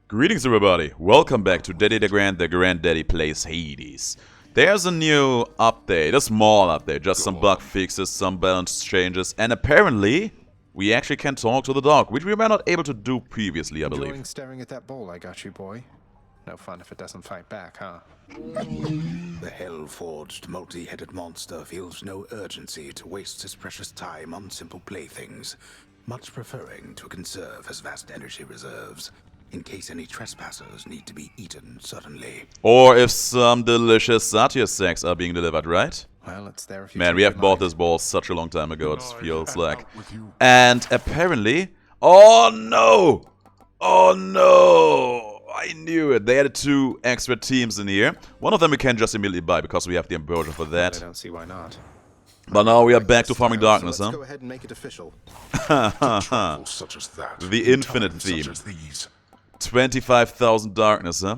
Greetings everybody, welcome back to Daddy DeGrand, the Granddaddy Plays Hades. There's a new update, a small update, just some bug fixes, some balance changes, and apparently we actually can talk to the dog, which we were not able to do previously, I believe. Enjoying staring at that ball I got you, boy. No fun if it doesn't fight back, huh? The hell-forged, multi-headed monster feels no urgency to waste his precious time on simple playthings, much preferring to conserve his vast energy reserves, in case any trespassers need to be eaten suddenly. Or if some delicious satyr sex are being delivered, right? Well, it's there if you Man, we have bought this ball such a long time ago, it feels like. And apparently... Oh no! Oh no! I knew it. They added 2 extra teams in here. One of them we can just immediately buy because we have the Ambrosia for that. I don't see why not. But now we are back to farming darkness, so let's huh? go ahead and make it official. Such as that. The infinite theme. 25,000 darkness, huh?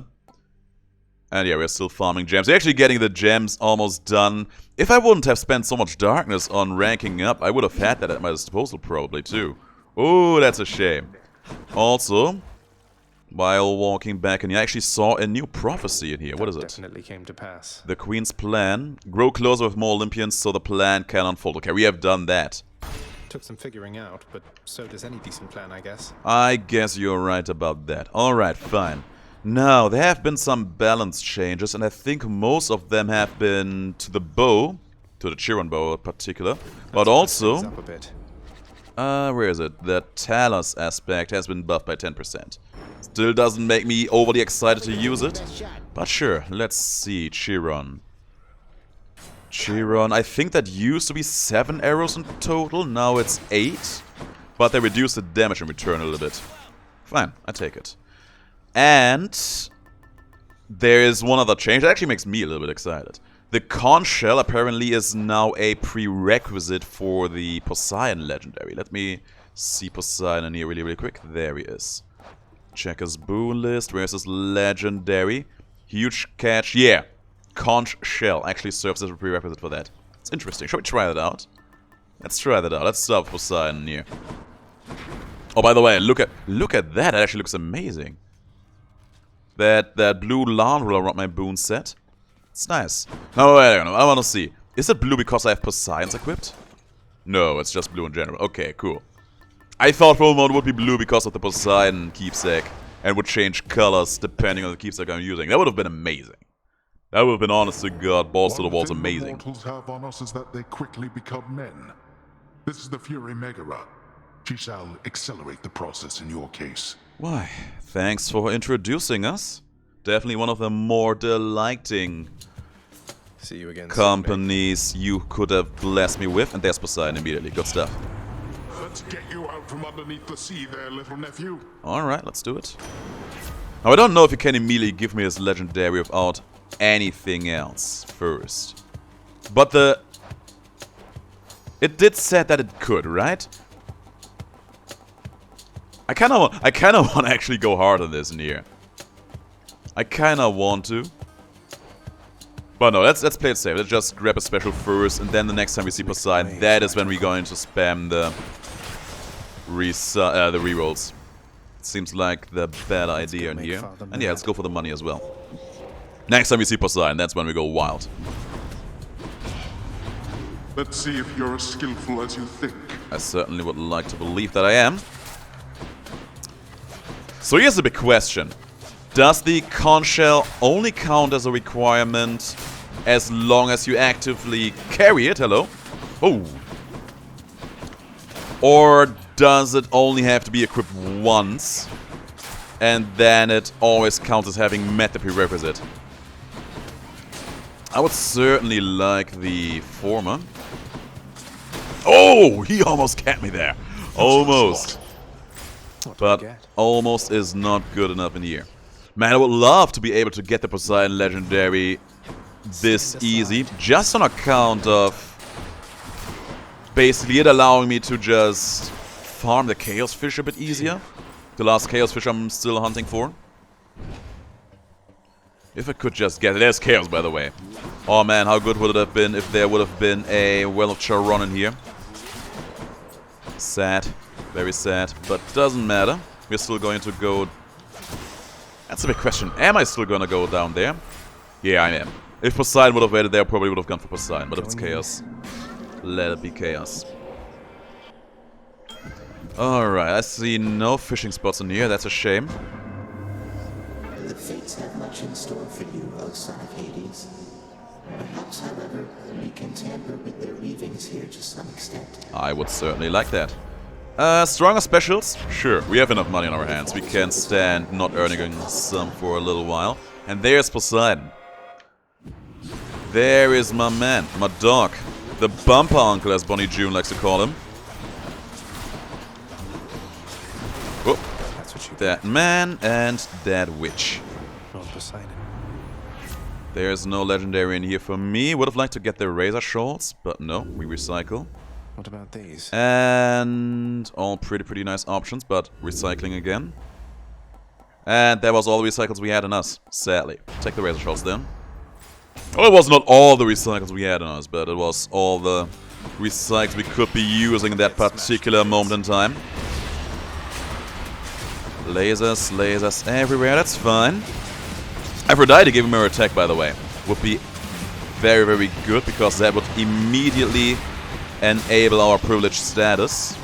And yeah, we're still farming gems. We're actually getting the gems almost done. If I wouldn't have spent so much darkness on ranking up, I would have had that at my disposal probably too. Oh, that's a shame. Also, while walking back in here, I actually saw a new prophecy in here. What is it? Definitely came to pass. The Queen's plan. Grow closer with more Olympians so the plan can unfold. Okay, we have done that. Took some figuring out, but so does any decent plan, I guess. I guess you're right about that. Alright, fine. Now, there have been some balance changes, and I think most of them have been to the bow, to the Chiron bow in particular, but also, Up a bit. where is it? The Talus aspect has been buffed by 10%. Still doesn't make me overly excited to use it, but sure, let's see, Chiron. Chiron, I think that used to be 7 arrows in total, now it's 8, but they reduced the damage in return a little bit. Fine, I take it. And there is one other change that actually makes me a little bit excited. The conch shell apparently is now a prerequisite for the Poseidon legendary. Let me see Poseidon in here really quick. There he is. Check his boon list. Where's his legendary? Huge catch. Yeah. Conch shell actually serves as a prerequisite for that. It's interesting. Shall we try that out? Let's try that out. Let's start with Poseidon here. Oh, by the way, look at that. It actually looks amazing. That blue lawn roll around my boon set. It's nice. Oh, wait, I want to see. Is it blue because I have Poseidons equipped? No, it's just blue in general. Okay, cool. I thought for a moment it would be blue because of the Poseidon keepsake and would change colors depending on the keepsake I'm using. That would have been amazing. That would have been, honest to God, balls to the walls amazing. One thing the mortals have on us is that they quickly become men. This is the Fury Megara. She shall accelerate the process in your case. Why, thanks for introducing us. Definitely one of the more delighting See you again. companies you could have blessed me with. And there's Poseidon immediately. Good stuff. Let's get you out from underneath the sea there, little nephew. Alright, let's do it. Now, I don't know if you can immediately give me his legendary without anything else first. But it did say that it could, right? I kinda want to actually go hard on this in here. I kinda want to. But no, let's play it safe. Let's just grab a special first, and then the next time we see Poseidon, that is when we're going to spam the rerolls. Seems like the better idea in here. And yeah, let's go for the money as well. Next time we see Poseidon, that's when we go wild. Let's see if you're as skillful as you think. I certainly would like to believe that I am. So here's the big question. Does the conch shell only count as a requirement as long as you actively carry it? Hello? Oh. Or does it only have to be equipped once and then it always counts as having met the prerequisite? I would certainly like the former. Oh, he almost kept me there. Almost. But almost is not good enough in here. Man, I would love to be able to get the Poseidon legendary this easy, just on account of basically it allowing me to just farm the Chaos Fish a bit easier. The last Chaos Fish I'm still hunting for. If I could just get it. There's Chaos, by the way. Oh man, how good would it have been if there would have been a Well of Charon in here. Sad. Very sad. But doesn't matter. We're still going to go That's a big question. Am I still gonna go down there? Yeah, I am. If Poseidon would have waited there, I probably would have gone for Poseidon, but it's chaos. Let it be chaos. Alright, I see no fishing spots in here, that's a shame. The fates have much in store for you, O son of Hades. Perhaps, however, we can tamper with their weavings here to some extent. I would certainly like that. Stronger specials? Sure, we have enough money on our hands. We can stand not earning some for a little while. And there's Poseidon. There is my man, my dog. The bumper uncle, as Bonnie June likes to call him. Whoop. That's what you That man and that witch. Lord Poseidon. There's no legendary in here for me. Would have liked to get the razor shawls, but no, we recycle. What about these? And all pretty nice options, but recycling again. And that was all the recycles we had in us, sadly. Take the razor shawls then. Well, it was not all the recycles we had in us, but it was all the recycles we could be using in that particular moment in time. Lasers, lasers everywhere, that's fine. Aphrodite giving her attack, by the way, would be very good, because that would immediately enable our privileged status.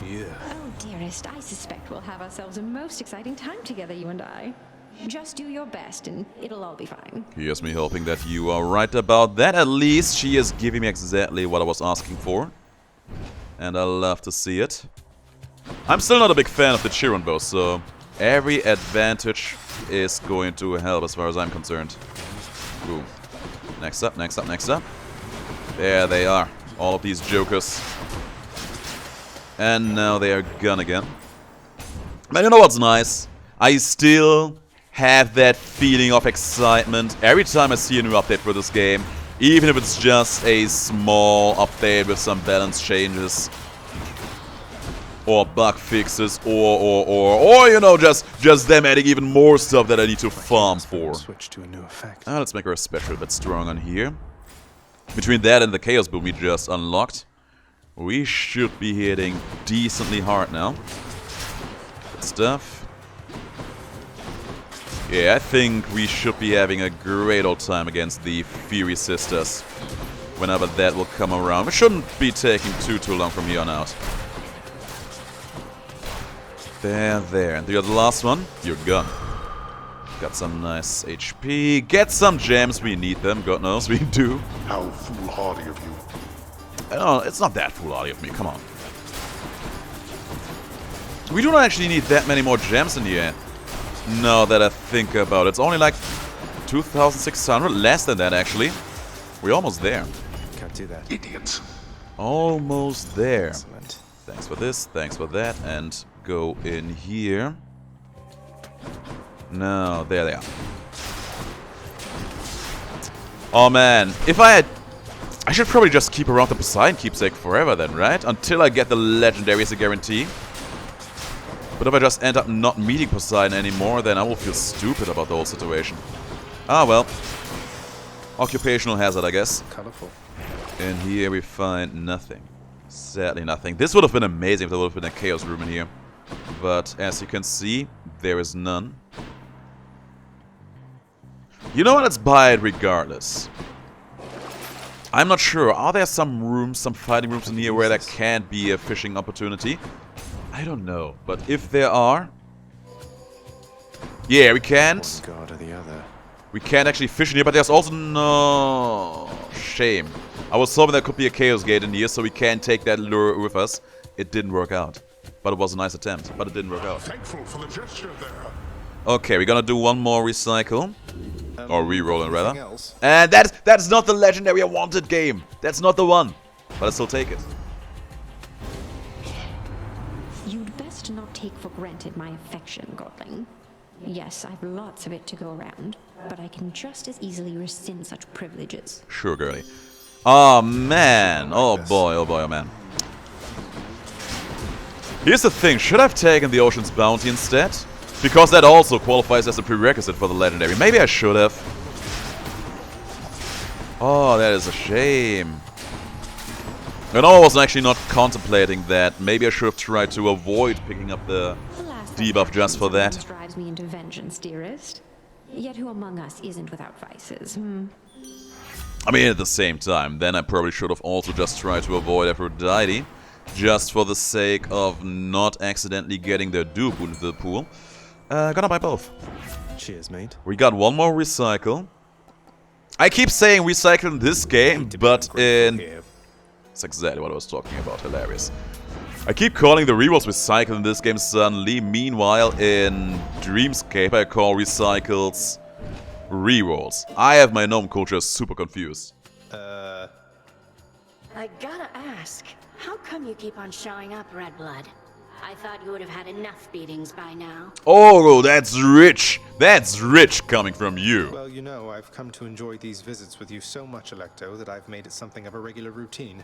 Yeah. Oh, dearest, I suspect we'll have ourselves a most exciting time together, you and I. Just do your best and it'll all be fine. Here's me hoping that you are right about that. At least she is giving me exactly what I was asking for. And I love to see it. I'm still not a big fan of the Chiron bow, so every advantage is going to help as far as I'm concerned. Boom. Next up, next up, next up. There they are. All of these jokers. And now they are gone again. But you know what's nice? I still have that feeling of excitement every time I see a new update for this game. Even if it's just a small update with some balance changes. Or bug fixes, or you know, just them adding even more stuff that I need to farm for. Switch to a new effect. Let's make her a special bit strong on here. Between that and the Chaos Boom we just unlocked, we should be hitting decently hard now. Good stuff. Yeah, I think we should be having a great old time against the Fury Sisters whenever that will come around. It shouldn't be taking too long from here on out. There. And you're the last one. You're gone. Got some nice HP. Get some gems. We need them. God knows we do. How foolhardy of you. Oh, it's not that foolhardy of me. Come on. We do not actually need that many more gems in here. Now that I think about it. It's only like 2,600. Less than that, actually. We're almost there. Can't do that. Idiots. Almost there. Excellent. Thanks for this. Thanks for that. And go in here. No, there they are. Oh man, if I should probably just keep around the Poseidon keepsake forever then, right? Until I get the legendary as a guarantee. But if I just end up not meeting Poseidon anymore, then I will feel stupid about the whole situation. Ah well. Occupational hazard, I guess. Colorful. And here we find nothing. Sadly nothing. This would have been amazing if there would have been a chaos room in here. But as you can see, there is none. You know what? Let's buy it regardless. I'm not sure. Are there some rooms, some fighting rooms in here where there can't be a fishing opportunity? I don't know. But if there are... Yeah, we can't. One god or the other. We can't actually fish in here, but there's also no... Shame. I was hoping there could be a chaos gate in here, so we can take that lure with us. It didn't work out. But it was a nice attempt, but it didn't work out. Thankful for the gesture there. Okay, we're gonna do one more recycle. Or re-rolling, rather. Else? And that's not the legendary I wanted game. That's not the one. But I still take it. You'd best not take for granted my affection, Godling. Yes, I've lots of it to go around, but I can just as easily rescind such privileges. Sure, girlie. Oh, man. Oh, boy, oh, man. Here's the thing. Should I have taken the Ocean's Bounty instead? Because that also qualifies as a prerequisite for the legendary. Maybe I should have. Oh, that is a shame. And I was actually not contemplating that. Maybe I should have tried to avoid picking up the debuff just for that. Drives me into vengeance, dearest. Yet who among us isn't without vices? I mean, at the same time, then I probably should have also just tried to avoid Aphrodite, just for the sake of not accidentally getting their dupe into the pool. Gonna buy both. Cheers, mate. We got one more recycle. I keep saying recycle in this game, but in... That's exactly what I was talking about, hilarious. I keep calling the rerolls recycle in this game suddenly. Meanwhile, in Dreamscape, I call recycles rerolls. I have my gnome culture super confused. I gotta ask, how come you keep on showing up, Redblood? I thought you would have had enough beatings by now. Oh, that's rich! That's rich coming from you. Well, you know, I've come to enjoy these visits with you so much, Electo, that I've made it something of a regular routine.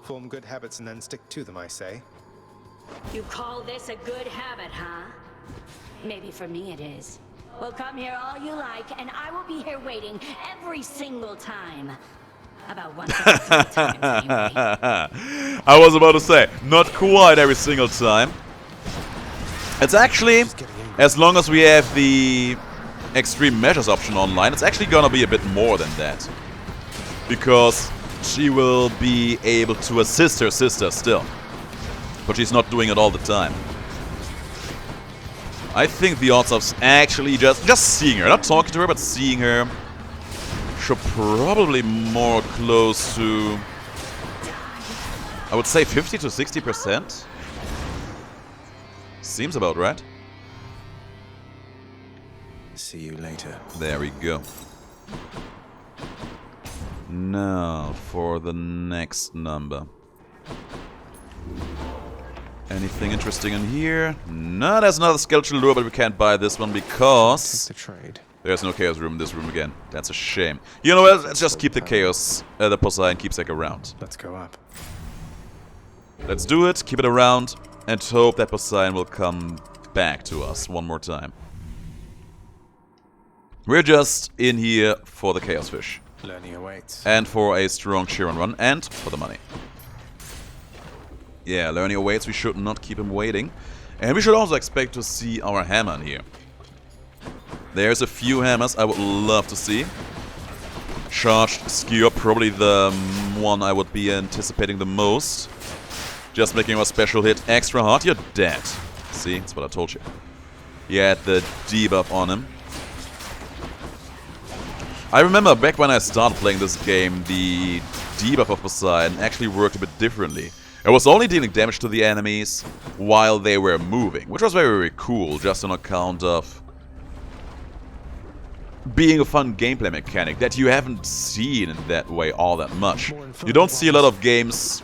Form good habits and then stick to them, I say. You call this a good habit, huh? Maybe for me it is. Well, come here all you like, and I will be here waiting every single time. About once every 3 times, anyway. I was about to say, not quite every single time. It's actually, as long as we have the extreme measures option online, it's actually gonna be a bit more than that. Because she will be able to assist her sister still. But she's not doing it all the time. I think the odds of actually just seeing her, not talking to her, but seeing her, should probably more close to, I would say 50 to 60%. Seems about right. See you later. There we go. Now, for the next number. Anything interesting in here? No, there's another skeletal lure, but we can't buy this one because Take the trade. there's no chaos room in this room again. That's a shame. You know what? Let's just keep the chaos, the Poseidon keepsake around. Let's go up. Let's do it, keep it around, and hope that Poseidon will come back to us one more time. We're just in here for the chaos fish. Learning awaits. And for a strong Chiron run, and for the money. Yeah, learning awaits, we should not keep him waiting. And we should also expect to see our hammer in here. There's a few hammers I would love to see. Charged Skewer, probably the one I would be anticipating the most. Just making our special hit extra hard. You're dead. See, that's what I told you. He had the debuff on him. I remember back when I started playing this game, the debuff of Poseidon actually worked a bit differently. It was only dealing damage to the enemies while they were moving, which was very, very cool, just on account of being a fun gameplay mechanic that you haven't seen in that way all that much. You don't see a lot of games...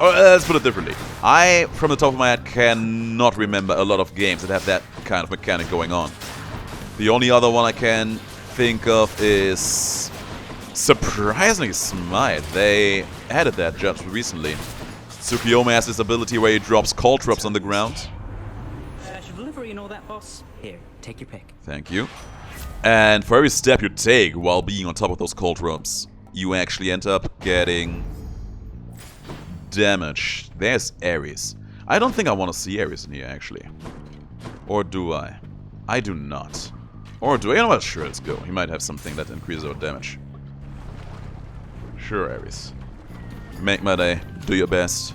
Oh, let's put it differently. I, from the top of my head, cannot remember a lot of games that have that kind of mechanic going on. The only other one I can think of is surprisingly Smite. They added that just recently. Tsukiyomi has this ability where he drops cold drops on the ground. Special delivery and all that, boss. Here, take your pick. Thank you. And for every step you take while being on top of those cold drops, you actually end up getting damage. There's Ares. I don't think I want to see Ares in here, actually. Or do I? I do not. Or do I? You know what? Sure, let's go. He might have something that increases our damage. Sure, Ares. Make my day. Do your best.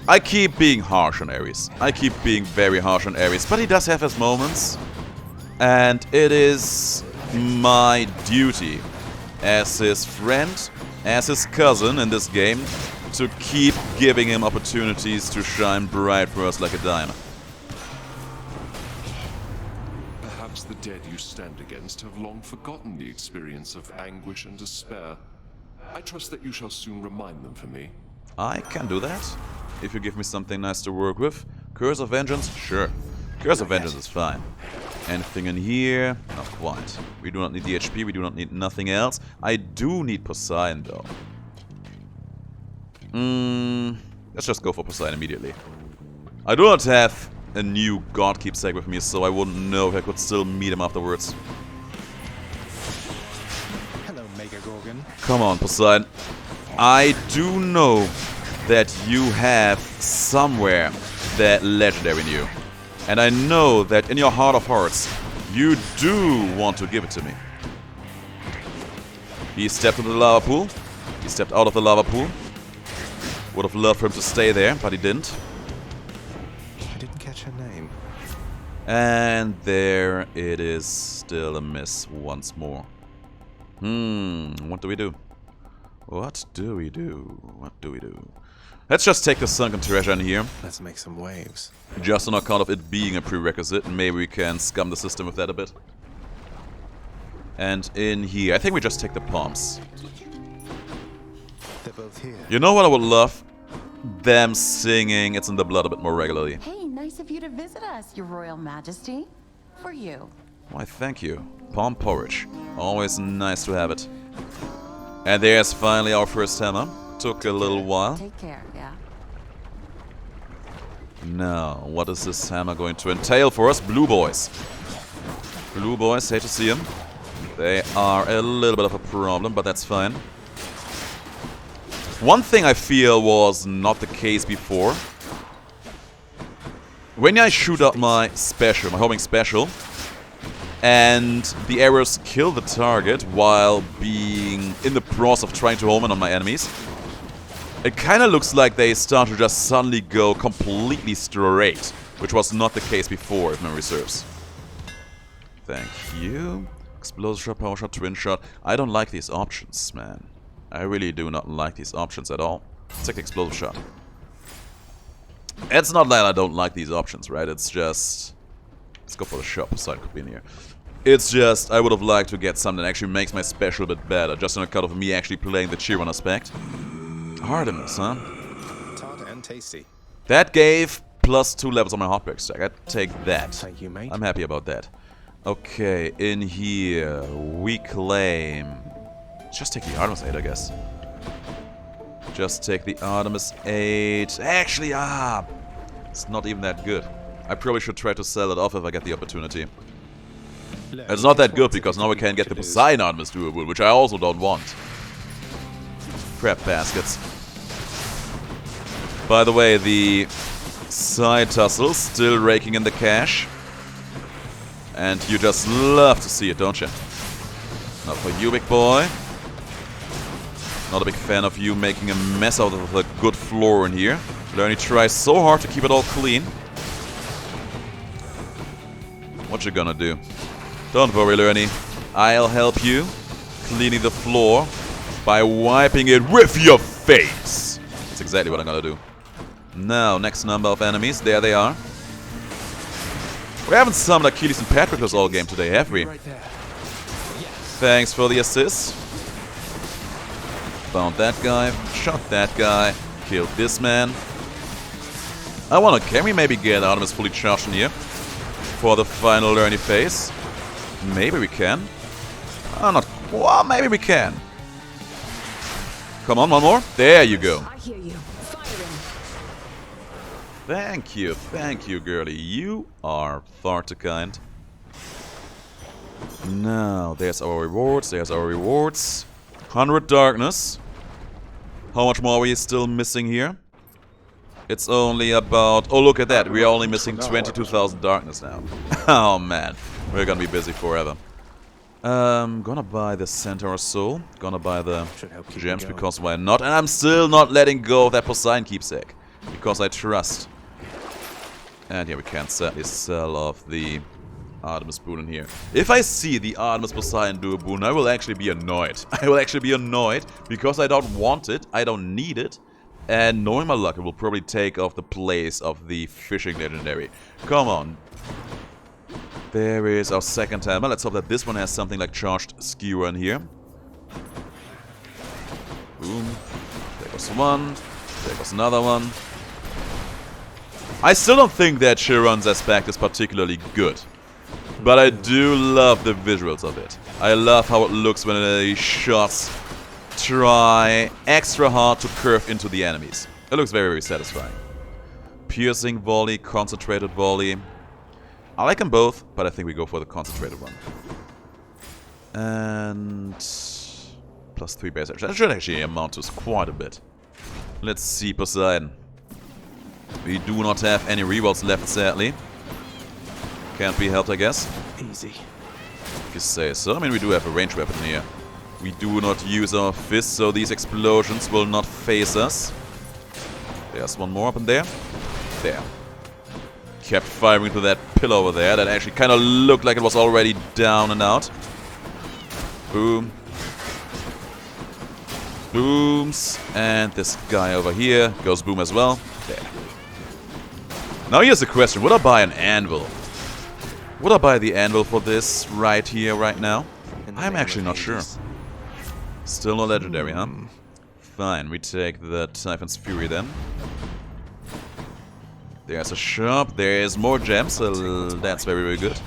I keep being harsh on Ares. I keep being very harsh on Ares. But he does have his moments. And it is my duty as his friend, as his cousin in this game, to keep giving him opportunities to shine bright for us like a diamond. Perhaps the dead you stand against have long forgotten the experience of anguish and despair. I trust that you shall soon remind them for me. I can do that, if you give me something nice to work with. Curse of Vengeance? Sure. Curse of Vengeance is fine. Anything in here? Not quite. We do not need the HP, we do not need nothing else. I do need Poseidon, though. Let's just go for Poseidon immediately. I do not have a new god keepsake with me, so I wouldn't know if I could still meet him afterwards. Hello, Mega Gorgon. Come on, Poseidon. I do know that you have somewhere that legendary in you. And I know that in your heart of hearts, you do want to give it to me. He stepped into the lava pool. He stepped out of the lava pool. Would have loved for him to stay there, but he didn't. I didn't catch her name. And there it is, still a miss once more. What do we do? What do we do? What do we do? Let's just take the sunken treasure in here. Let's make some waves. Just on account of it being a prerequisite. Maybe we can scum the system with that a bit. And in here, I think we just take the palms. They're both here. You know what I would love? Them singing It's in the Blood a bit more regularly. Hey, nice of you to visit us, Your Royal Majesty. For you. Why, thank you. Palm porridge. Always nice to have it. And there's finally our first hammer. Took a little while. Take care, yeah. Now, what is this hammer going to entail for us? Blue boys. Blue boys, hate to see them. They are a little bit of a problem, but that's fine. One thing I feel was not the case before. When I shoot up my special, my homing special, and the arrows kill the target while being in the process of trying to home in on my enemies, it kind of looks like they start to just suddenly go completely straight, which was not the case before, if memory serves. Thank you. Explosive shot, power shot, twin shot. I don't like these options, man. I really do not like these options at all. Let's take the explosive shot. It's not that I don't like these options, right? It's just... Let's go for the shop, so I could be in here. It's just, I would have liked to get something that actually makes my special a bit better, just on account of me actually playing the Chiron aspect. Artemis, huh? Tart and tasty. That gave +2 levels on my hotpick stack. I'd take that. Thank you, mate. I'm happy about that. Okay, in here, we claim... Just take the Artemis 8, I guess. Just take the Artemis 8. Actually, it's not even that good. I probably should try to sell it off if I get the opportunity. It's not that good because now we can get the Poseidon Artemis doable, which I also don't want. Crap baskets. By the way, the side tussle still raking in the cash. And you just love to see it, don't you? Not for you, big boy. Not a big fan of you making a mess out of the good floor in here. Lerny tries so hard to keep it all clean. What you gonna do? Don't worry, Lerny. I'll help you cleaning the floor by wiping it with your face. That's exactly what I'm gonna do. Now, next number of enemies. There they are. We haven't summoned Achilles and Patroclus all game today, have we? Thanks for the assist. Found that guy, shot that guy, killed this man. I wonder, can we maybe get Artemis fully charged in here for the final Lerny phase? Maybe we can. Well, maybe we can. Come on, one more. There you go. I hear you. Thank you, girlie. You are far too kind. Now, there's our rewards. 100 darkness. How much more are we still missing here? It's only about... Oh, look at that. We are only missing 22,000 darkness now. Oh, man. We're gonna be busy forever. Gonna buy the Centaur Soul. Gonna buy the gems because why not? And I'm still not letting go of that Poseidon keepsake. Because I trust. And yeah, we can sadly sell off the Artemis boon in here. If I see the Artemis Poseidon do a boon, I will actually be annoyed. I will actually be annoyed because I don't want it, I don't need it, and knowing my luck, it will probably take off the place of the fishing legendary. Come on. There is our second hammer. Let's hope that this one has something like charged skewer in here. Boom. There goes one. There goes another one. I still don't think that Chiron's aspect is particularly good. But I do love the visuals of it. I love how it looks when the shots try extra hard to curve into the enemies. It looks very, very satisfying. Piercing volley, concentrated volley. I like them both, but I think we go for the concentrated one. And... +3 base action. That should actually amount to quite a bit. Let's see Poseidon. We do not have any rerolls left, sadly. Can't be helped, I guess. Easy. If you say so. I mean, we do have a ranged weapon here. We do not use our fists, so these explosions will not phase us. There's one more up in there. There. Kept firing to that pillar over there that actually kind of looked like it was already down and out. Boom. Booms. And this guy over here goes boom as well. There. Now here's the question. Would I buy an anvil? Would I buy the anvil for this right here, right now? I'm actually not sure. Still no legendary, huh? Fine, we take the Typhon's Fury then. There's a shop, there's more gems, so that's very, very good.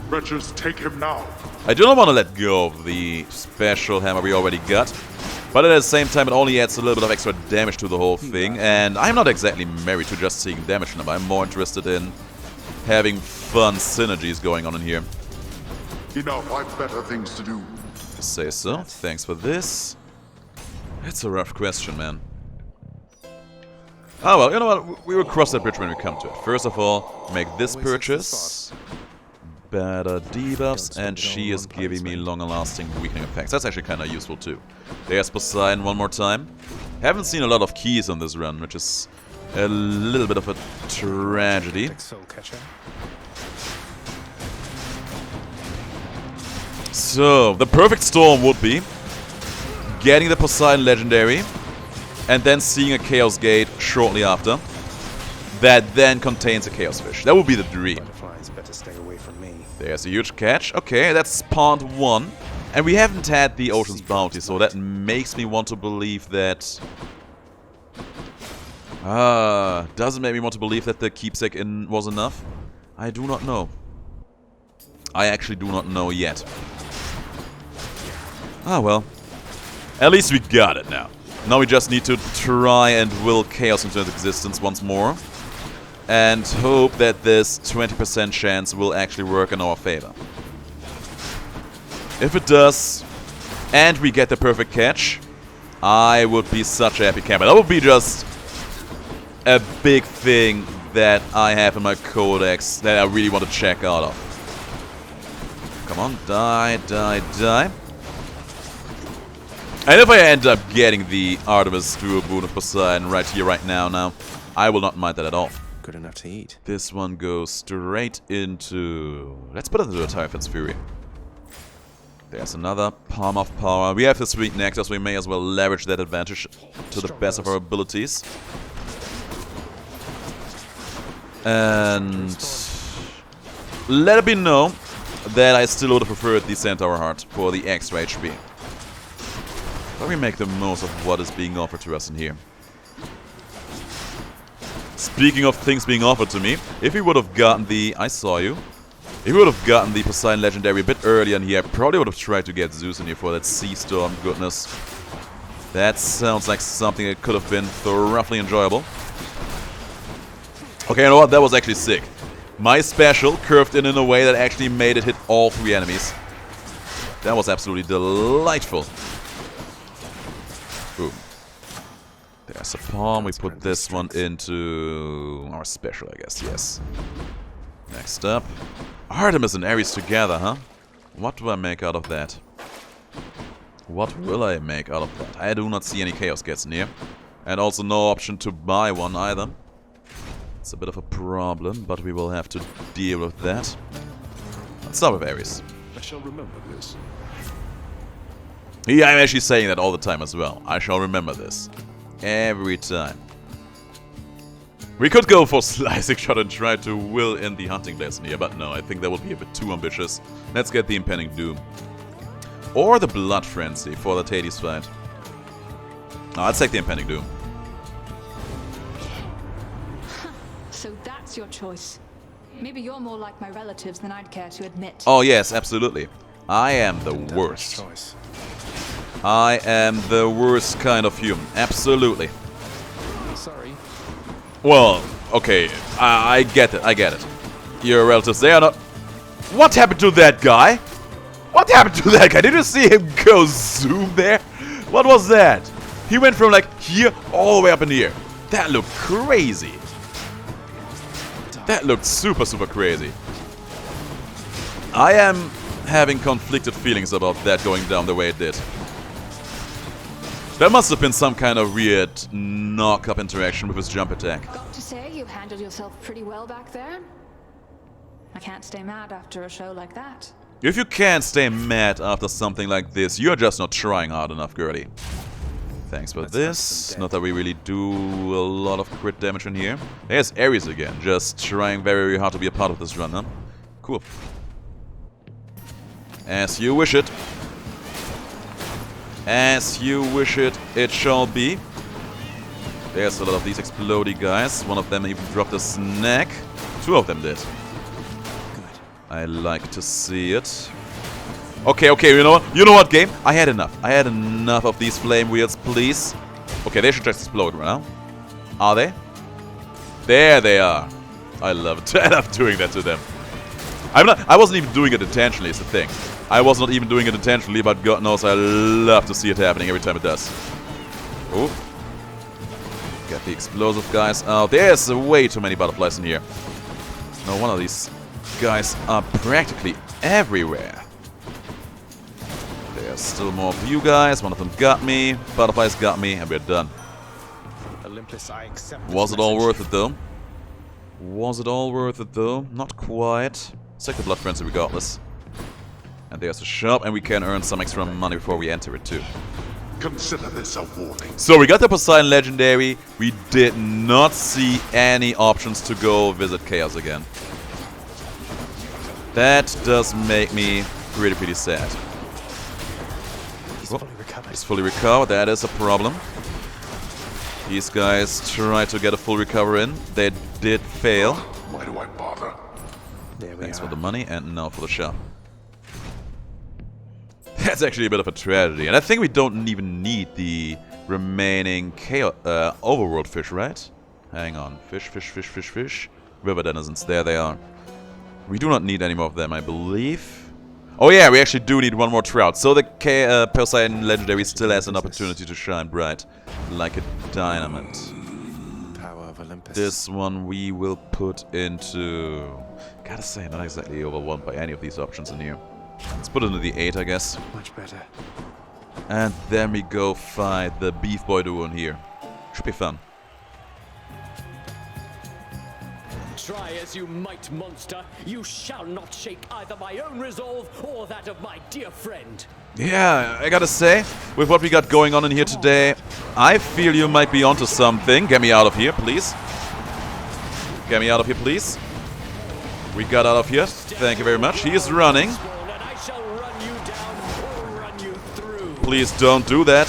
Wretches, take him now. I do not want to let go of the special hammer we already got. But at the same time, it only adds a little bit of extra damage to the whole thing. And I'm not exactly married to just seeing damage number. I'm more interested in having fun synergies going on in here. Enough, I've better things to do. Say so. Thanks for this. It's a rough question, man. Oh well, you know what? We will cross that bridge when we come to it. First of all, make this purchase. Better debuffs, and she is giving me longer lasting weakening effects. That's actually kind of useful too. There's Poseidon one more time. Haven't seen a lot of keys on this run, which is a little bit of a tragedy. So, the perfect storm would be getting the Poseidon legendary and then seeing a Chaos Gate shortly after that then contains a Chaos Fish. That would be the dream. Butterflies better stay away from me. There's a huge catch. Okay, that's pond 1. And we haven't had the Ocean's Bounty, so that makes me want to believe that... doesn't make me want to believe that the keepsake was enough. I do not know. I actually do not know yet. Ah well. At least we got it now. Now we just need to try and will chaos into existence once more. And hope that this 20% chance will actually work in our favor. If it does, and we get the perfect catch, I would be such a happy camper. That would be just a big thing that I have in my codex that I really want to check out of. Come on, die, die, die. And if I end up getting the Artemis Dual Boon of Poseidon right here, right now, I will not mind that at all. Good enough to eat. This one goes straight into... Let's put it into a Typhon's Fury. There's another Palm of Power. We have the Sweet Nectar, so we may as well leverage that advantage to the best of our abilities. And... let it be known that I still would have preferred the Centaur Heart for the extra HP. But we make the most of what is being offered to us in here. Speaking of things being offered to me, if we would have gotten the... I saw you. If we would have gotten the Poseidon Legendary a bit earlier in here, I probably would have tried to get Zeus in here for that Sea Storm goodness. That sounds like something that could have been roughly enjoyable. Okay, you know what? That was actually sick. My special curved in a way that actually made it hit all 3 enemies. That was absolutely delightful. Boom. There's a palm. We put this one into our special, I guess. Yes. Next up. Artemis and Ares together, huh? What do I make out of that? What will I make out of that? I do not see any Chaos Gates in here. And also no option to buy one either. It's a bit of a problem, but we will have to deal with that. Let's start with Ares. I shall remember this. Yeah, I'm actually saying that all the time as well. I shall remember this. Every time. We could go for Slicing Shot and try to will in the Hunting Blades in here, but no, I think that would be a bit too ambitious. Let's get the Impending Doom. Or the Blood Frenzy for the Hades fight. No, let's take the Impending Doom. So that's your choice. Maybe you're more like my relatives than I'd care to admit. Oh yes, absolutely. I am the worst. I am the worst kind of human. Absolutely. Sorry. Well, okay. I get it. I get it. Your relatives, they are not... What happened to that guy? What happened to that guy? Did you see him go zoom there? What was that? He went from like here all the way up in the air. That looked crazy. That looked super, super crazy. I am having conflicted feelings about that going down the way it did. That must have been some kind of weird knock-up interaction with his jump attack. Got to say, you handled yourself pretty well back there. I can't stay mad after a show like that. If you can't stay mad after something like this, you're just not trying hard enough, girlie. Thanks for this. Not that we really do a lot of crit damage in here. There's Ares again, just trying very, very hard to be a part of this run, huh? Cool. As you wish it. As you wish it, it shall be. There's a lot of these explodey guys. One of them even dropped a snack. 2 of them did. Good. I like to see it. Okay, you know what, game? I had enough. I had enough of these flame wheels, please. Okay, they should just explode right now. Are they? There they are. I love it. I love doing that to them. I wasn't even doing it intentionally, is the thing. I was not even doing it intentionally, but God knows I love to see it happening every time it does. Oh. Get the explosive guys out. There's way too many butterflies in here. No wonder these guys are practically everywhere. There's still more of you guys. One of them got me. Butterflies got me, and we're done. Olympus, I accept Was it all worth it, though? Was it all worth it, though? Not quite. Let's take the Blood Frenzy regardless. And there's a shop, and we can earn some extra money before we enter it, too. Consider this a warning. So we got the Poseidon Legendary. We did not see any options to go visit Chaos again. That does make me pretty sad. He's fully recovered. He's fully recovered. That is a problem. These guys try to get a full recover in. They did fail. Why do I bother? Thanks for the money, and now for the shop. That's actually a bit of a tragedy. And I think we don't even need the remaining overworld fish, right? Hang on. Fish. River denizens. There they are. We do not need any more of them, I believe. Oh yeah, we actually do need one more trout. So the Poseidon Legendary still has an opportunity to shine bright. Like a dynamite. Power of Olympus. This one we will put into... Gotta say, not exactly overwhelmed by any of these options in here. Let's put it into the 8, I guess. Much better. And then we go fight the Beef Boy duo in here. Should be fun. Try as you might, monster, you shall not shake either my own resolve or that of my dear friend. Yeah, I gotta say, with what we got going on in here today, I feel you might be onto something. Get me out of here, please. Get me out of here, please. We got out of here. Thank you very much. He is running. Please don't do that.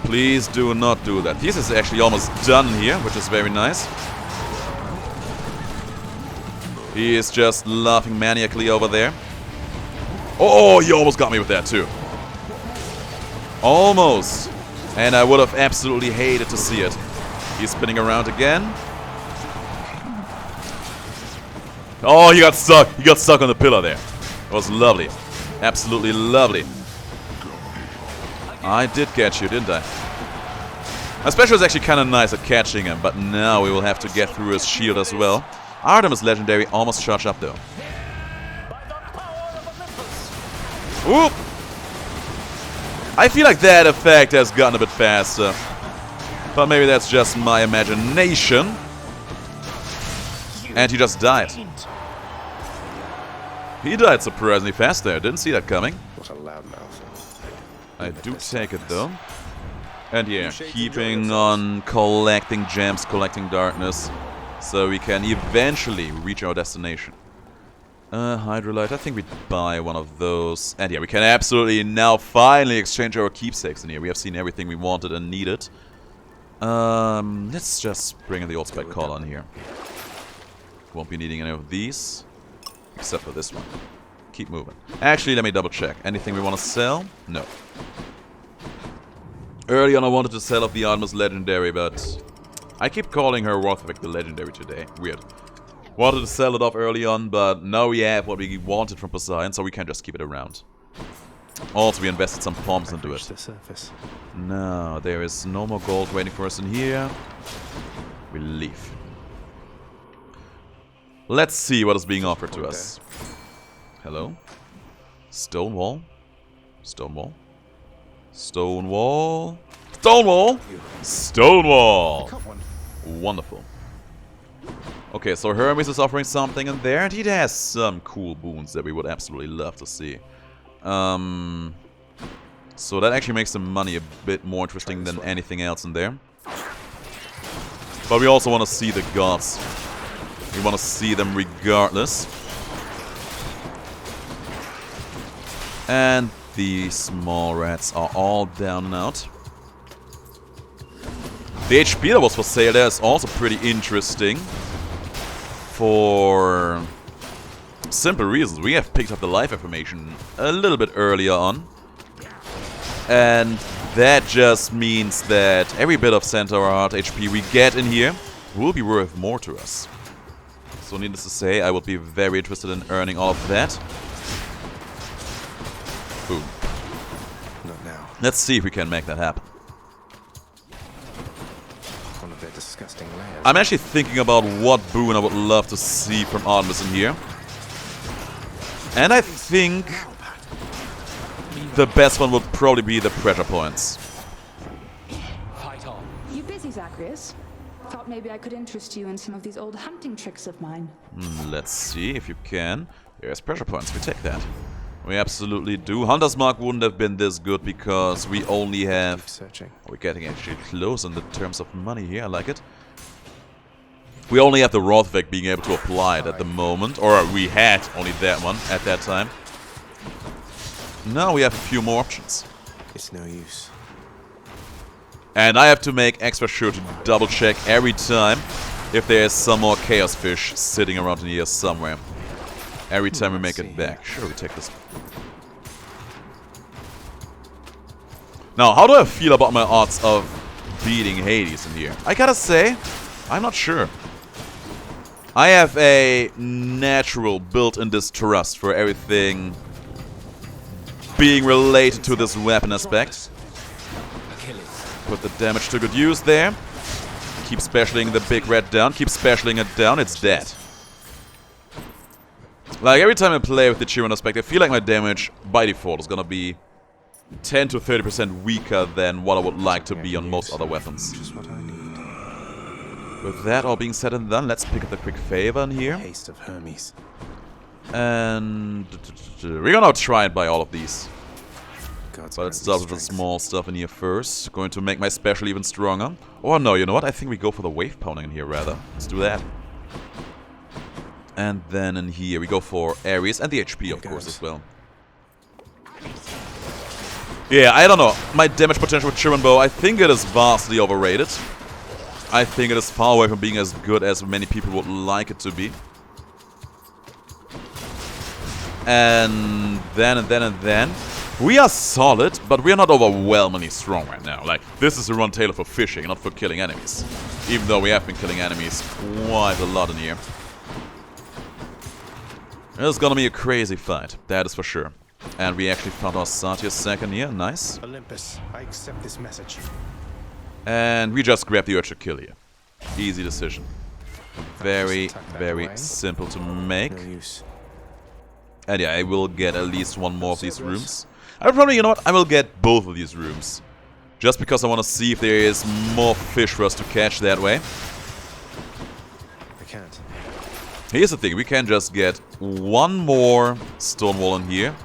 Please do not do that. This is actually almost done here, which is very nice. He is just laughing maniacally over there. Oh, he almost got me with that too. Almost. And I would have absolutely hated to see it. He's spinning around again. Oh, he got stuck. He got stuck on the pillar there. It was lovely. Absolutely lovely. I did catch you, didn't I? My special is actually kind of nice at catching him, but now we will have to get through his shield as well. Artemis Legendary almost charged up though. Oop! I feel like that effect has gotten a bit faster. But maybe that's just my imagination. And he just died. He died surprisingly fast there. Didn't see that coming. What a loudmouth. I do take it though. And yeah, keeping on collecting gems, collecting darkness, so we can eventually reach our destination. Hydrolite, I think we'd buy one of those. And yeah, we can absolutely now finally exchange our keepsakes in here. We have seen everything we wanted and needed. Let's just bring in the old spike collar on here. Won't be needing any of these, except for this one. Keep moving. Actually, let me double check. Anything we want to sell? No. Early on I wanted to sell off the Artemis Legendary, but I keep calling her Warthvik the Legendary today. Weird. Wanted to sell it off early on, but now we have what we wanted from Poseidon, so we can just keep it around. Also, we invested some bombs into it. No, there is no more gold waiting for us in here. We leave. Let's see what is being offered to us. Hello? Stone wall? Stone wall? Stone wall? Stone wall! Stone wall! Wonderful. Okay, so Hermes is offering something in there, and he has some cool boons that we would absolutely love to see. So that actually makes the money a bit more interesting than anything else in there. But we also want to see the gods. We want to see them regardless. And the small rats are all down and out. The HP that was for sale there is also pretty interesting. For simple reasons. We have picked up the life information a little bit earlier on. And that just means that every bit of Centaur Heart HP we get in here will be worth more to us. So needless to say, I would be very interested in earning all of that. Boom. Not now. Let's see if we can make that happen. One of their disgusting layers. I'm actually thinking about what boon I would love to see from Artemis in here. And I think the best one would probably be the pressure points. Fight on. You busy, Zagreus? Thought maybe I could interest you in some of these old hunting tricks of mine. Let's see if you can. There's pressure points. We take that. We absolutely do. Hunter's Mark wouldn't have been this good because we only have... We're getting actually close in the terms of money here. I like it. We only have the Rothvec being able to apply it at the moment. Or we had only that one at that time. Now we have a few more options. It's no use. And I have to make extra sure to double check every time if there is some more Chaos Fish sitting around in here somewhere. Every time we make it back. Sure, we take this. Now, how do I feel about my odds of beating Hades in here? I gotta say, I'm not sure. I have a natural built-in distrust for everything being related to this weapon aspect. Put the damage to good use there. Keep specialing the big red down. Keep specialing it down. It's dead. Like, every time I play with the Chiron aspect, I feel like my damage, by default, is gonna be 10 to 30% weaker than what I would like to be on most other weapons. With that all being said and done, let's pick up the quick favor in here. Haste of Hermes. And we're gonna try and buy all of these. But let's start with the small stuff in here first. Going to make my special even stronger. Or no, you know what? I think we go for the wave pounding in here rather. Let's do that. And then in here we go for Ares and the HP of course as well. Yeah, I don't know. My damage potential with Chiron Bow, I think it is vastly overrated. I think it is far away from being as good as many people would like it to be. And then... We are solid, but we are not overwhelmingly strong right now. Like, this is a run tailored for fishing, not for killing enemies. Even though we have been killing enemies quite a lot in here. It's gonna be a crazy fight, that is for sure. And we actually found our Satyrs second here, nice. Olympus, I accept this message. And we just grab the urge to kill here. Easy decision. Very, very simple to make. No use. And yeah, I will get at least one more of these rooms. I will probably, you know what, I will get both of these rooms. Just because I want to see if there is more fish for us to catch that way. I can't. Here's the thing, we can just get one more stone wall in here.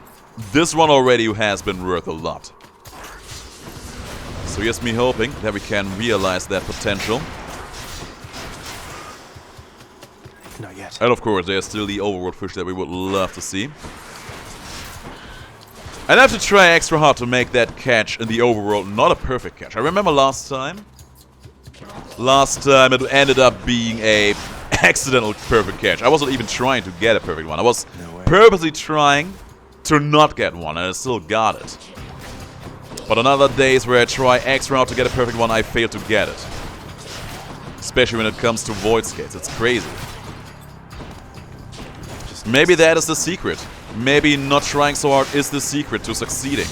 This one already has been worth a lot. So here's me hoping that we can realize that potential. Not yet. And of course, there's still the overworld fish that we would love to see. And I have to try extra hard to make that catch in the overworld not a perfect catch. I remember last time it ended up being a accidental perfect catch. I wasn't even trying to get a perfect one. I was purposely trying to not get one, and I still got it. But on other days where I try extra hard to get a perfect one, I fail to get it. Especially when it comes to void skates. It's crazy. Maybe that is the secret. Maybe not trying so hard is the secret to succeeding.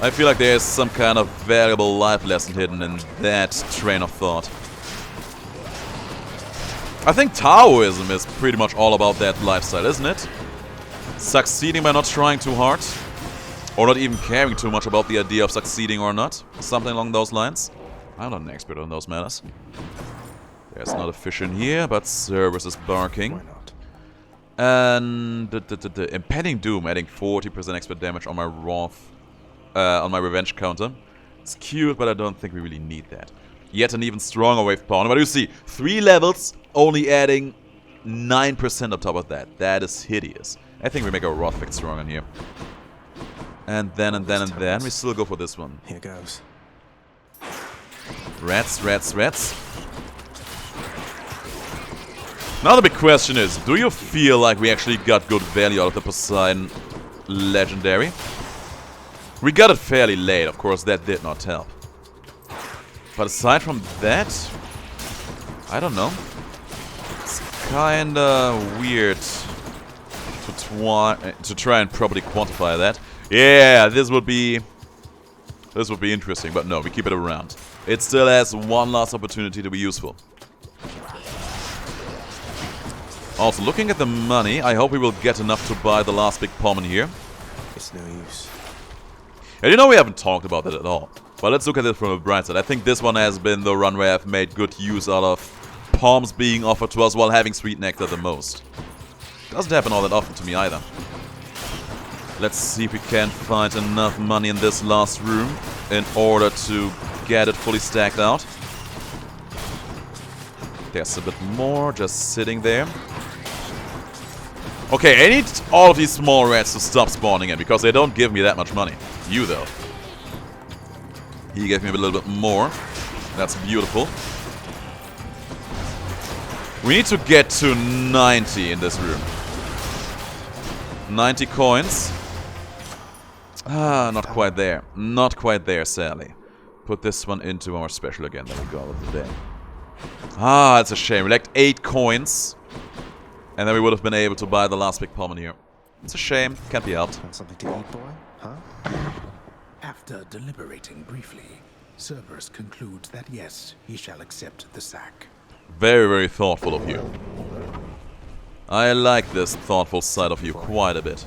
I feel like there is some kind of valuable life lesson hidden in that train of thought. I think Taoism is pretty much all about that lifestyle, isn't it? Succeeding by not trying too hard. Or not even caring too much about the idea of succeeding or not. Something along those lines. I'm not an expert on those matters. There's not a fish in here, but Cerberus is barking. Why not? And Impending Doom, adding 40% extra damage on my Wrath, on my Revenge counter. It's cute, but I don't think we really need that. Yet an even stronger wave pawn. But you see, 3 levels, only adding 9% on top of that. That is hideous. I think we make our Wrath effect strong in here. And then, we still go for this one. Here goes. Rats, rats, rats. Now the big question is, do you feel like we actually got good value out of the Poseidon Legendary? We got it fairly late, of course that did not help. But aside from that, I don't know. It's kinda weird to try and properly quantify that. Yeah, this would be interesting, but no, we keep it around. It still has one last opportunity to be useful. Also, looking at the money, I hope we will get enough to buy the last big pomon here. It's no use. And you know we haven't talked about that at all. But let's look at it from a bright side. I think this one has been the run where I've made good use out of palms being offered to us while having sweet nectar the most. Doesn't happen all that often to me either. Let's see if we can find enough money in this last room in order to get it fully stacked out. There's a bit more just sitting there. Okay, I need all of these small rats to stop spawning in because they don't give me that much money. You though. He gave me a little bit more. That's beautiful. We need to get to 90 in this room. 90 coins. Ah, not quite there. Not quite there, sadly. Put this one into our special again. There we go, of the day. Ah, it's a shame. We lacked 8 coins. And then we would have been able to buy the last big pomon here. It's a shame. Can't be helped. Want something to eat, boy? Huh? After deliberating briefly, Cerberus concludes that yes, he shall accept the sack. Very, very thoughtful of you. I like this thoughtful side of you quite a bit.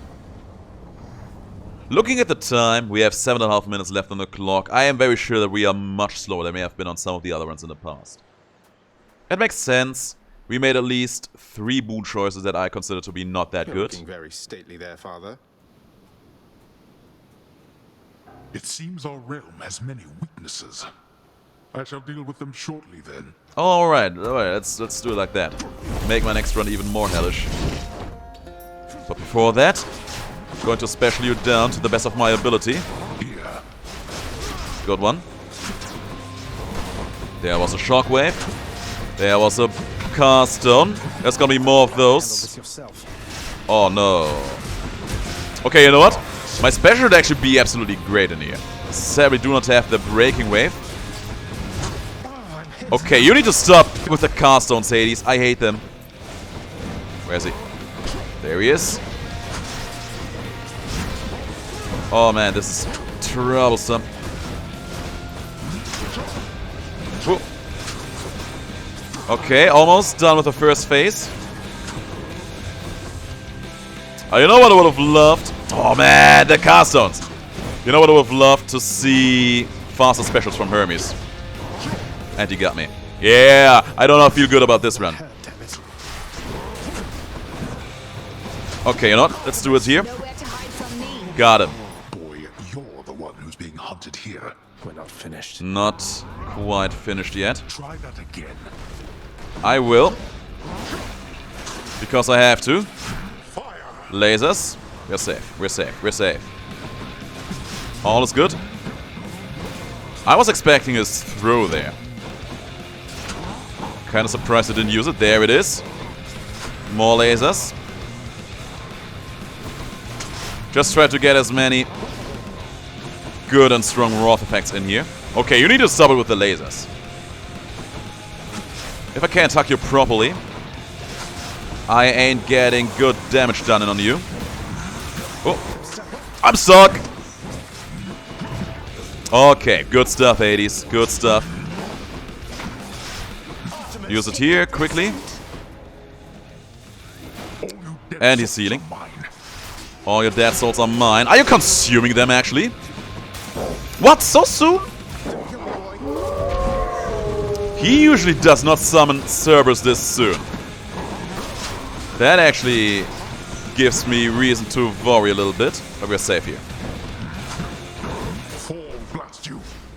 Looking at the time, we have 7.5 minutes left on the clock. I am very sure that we are much slower than we have been on some of the other ones in the past. It makes sense. We made at least 3 boon choices that I consider to be not that You're good. looking very stately there, father. It seems our realm has many weaknesses. I shall deal with them shortly then. Alright, let's do it like that. Make my next run even more hellish. But before that, I'm going to special you down to the best of my ability. Here. Good one. There was a shockwave. There was a cast stone. There's gonna be more of those. Oh no. Okay, you know what? My special would actually be absolutely great in here. Sadly, do not have the breaking wave. Okay, you need to stop with the cast stones, Hades. I hate them. Where is he? There he is. Oh man, this is troublesome. Whoa. Okay, almost done with the first phase. Oh, you know what I would have loved? Oh man, the cast stones. You know what I would have loved to see faster specials from Hermes. And he got me. Yeah, I don't know, feel good about this run. Okay, you know what? Let's do it here. Got him. Boy, you're the one who's being hunted here. We're not finished. Not quite finished yet. Try that again. I will. Because I have to. Fire. Lasers. We're safe. We're safe. We're safe. All is good. I was expecting his throw there. Kind of surprised I didn't use it. There it is. More lasers. Just try to get as many good and strong Wrath effects in here. Okay, you need to stop it with the lasers. If I can't attack you properly, I ain't getting good damage done in on you. Oh, I'm stuck. Okay, good stuff, Hades. Good stuff. Use it here quickly. And he's healing. All your dead souls are mine. Are you consuming them, actually? What? So soon? He usually does not summon Cerberus this soon. That actually gives me reason to worry a little bit. But we're safe here.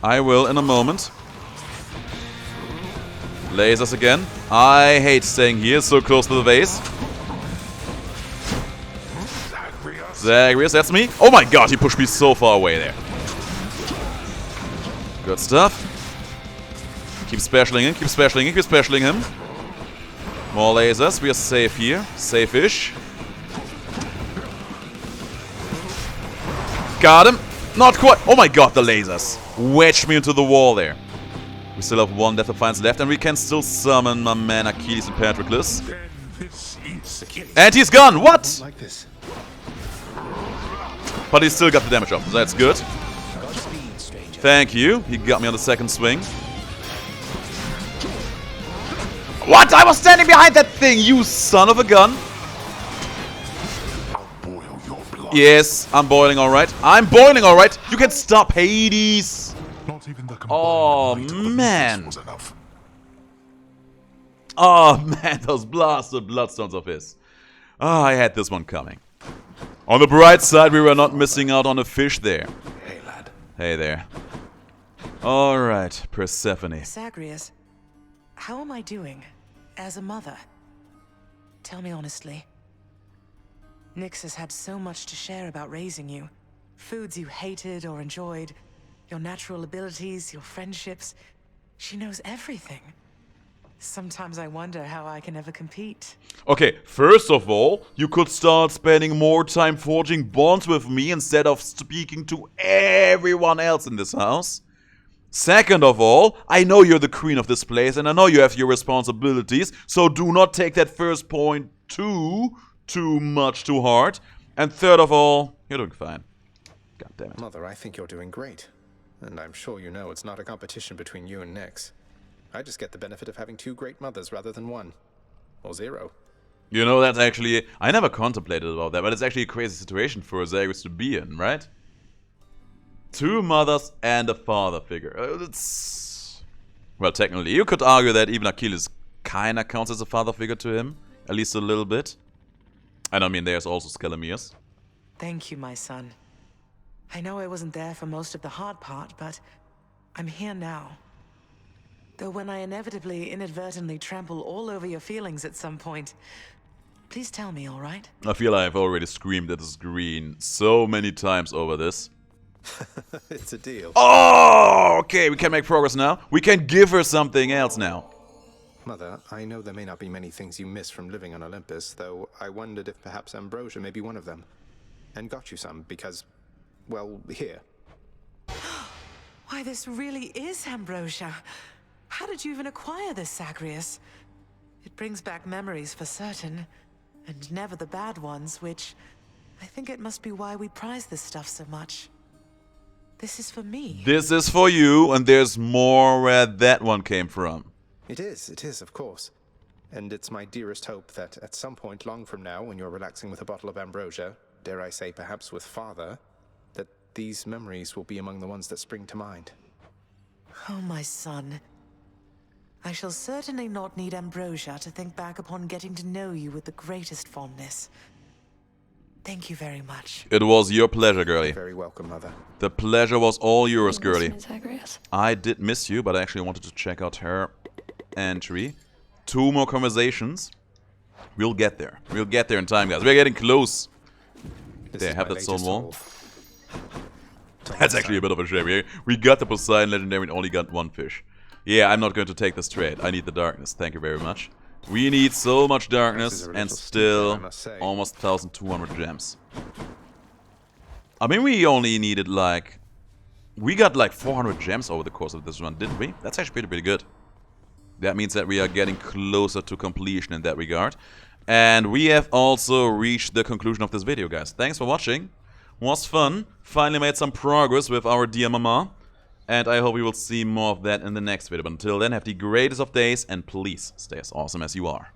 I will in a moment. Lasers again. I hate staying here so close to the base. Zagreus, that's me. Oh my god, he pushed me so far away there. Good stuff. Keep specialing him, keep specialing him, keep specialing him. More lasers, we are safe here. Safe-ish. Got him. Not quite. Oh my god, the lasers. Wedged me into the wall there. We still have one Death Defiance left, and we can still summon my man Achilles and Patroclus. And he's gone! What? But he still got the damage up, so that's good. Thank you. He got me on the second swing. What? I was standing behind that thing, you son of a gun! Yes, I'm boiling alright. I'm boiling alright! You can stop, Hades! Oh, man! Oh, man, those blasted bloodstones of his. Oh, I had this one coming. On the bright side, we were not missing out on a fish there. Hey, lad. Hey there. Alright, Persephone. Zagreus, how am I doing as a mother? Tell me honestly. Nyx has had so much to share about raising you. Foods you hated or enjoyed, your natural abilities, your friendships. She knows everything. Sometimes I wonder how I can ever compete. Okay, first of all, you could start spending more time forging bonds with me instead of speaking to everyone else in this house. Second of all, I know you're the queen of this place and I know you have your responsibilities, so do not take that first point too much to heart. And third of all, you're doing fine. God damn it. Mother, I think you're doing great. And I'm sure you know it's not a competition between you and Nyx. I just get the benefit of having two great mothers rather than one. Or zero. You know, that's actually... I never contemplated about that, but it's actually a crazy situation for Zagreus to be in, right? Two mothers and a father figure. It's... Well, technically, you could argue that even Achilles kinda counts as a father figure to him. At least a little bit. And I mean, there's also Skelly. Thank you, my son. I know I wasn't there for most of the hard part, but I'm here now. Though when I inevitably, inadvertently trample all over your feelings at some point, please tell me, alright? I feel I've already screamed at the screen so many times over this. It's a deal. Oh, okay, we can make progress now. We can give her something else now. Mother, I know there may not be many things you miss from living on Olympus, though I wondered if perhaps Ambrosia may be one of them. And got you some, because, well, here. Why, this really is Ambrosia. How did you even acquire this, Zagreus? It brings back memories for certain, and never the bad ones, which I think it must be why we prize this stuff so much. This is for me. This is for you, and there's more where that one came from. It is, of course. And it's my dearest hope that at some point long from now, when you're relaxing with a bottle of Ambrosia, dare I say perhaps with Father, that these memories will be among the ones that spring to mind. Oh, my son. I shall certainly not need Ambrosia to think back upon getting to know you with the greatest fondness. Thank you very much. It was your pleasure, girlie. You're very welcome, Mother. The pleasure was all yours, girlie. Zagreus. I did miss you, but I actually wanted to check out her entry. 2 more conversations. We'll get there. We'll get there in time, guys. We're getting close. There, have that stone wall. That's actually a bit of a shame. We got the Poseidon Legendary and only got 1 fish. Yeah, I'm not going to take this trade. I need the darkness. Thank you very much. We need so much darkness and still almost 1,200 gems. I mean, we only needed like... We got like 400 gems over the course of this run, didn't we? That's actually pretty good. That means that we are getting closer to completion in that regard. And we have also reached the conclusion of this video, guys. Thanks for watching. Was fun. Finally made some progress with our dear mama. And I hope we will see more of that in the next video. But until then, have the greatest of days, and please stay as awesome as you are.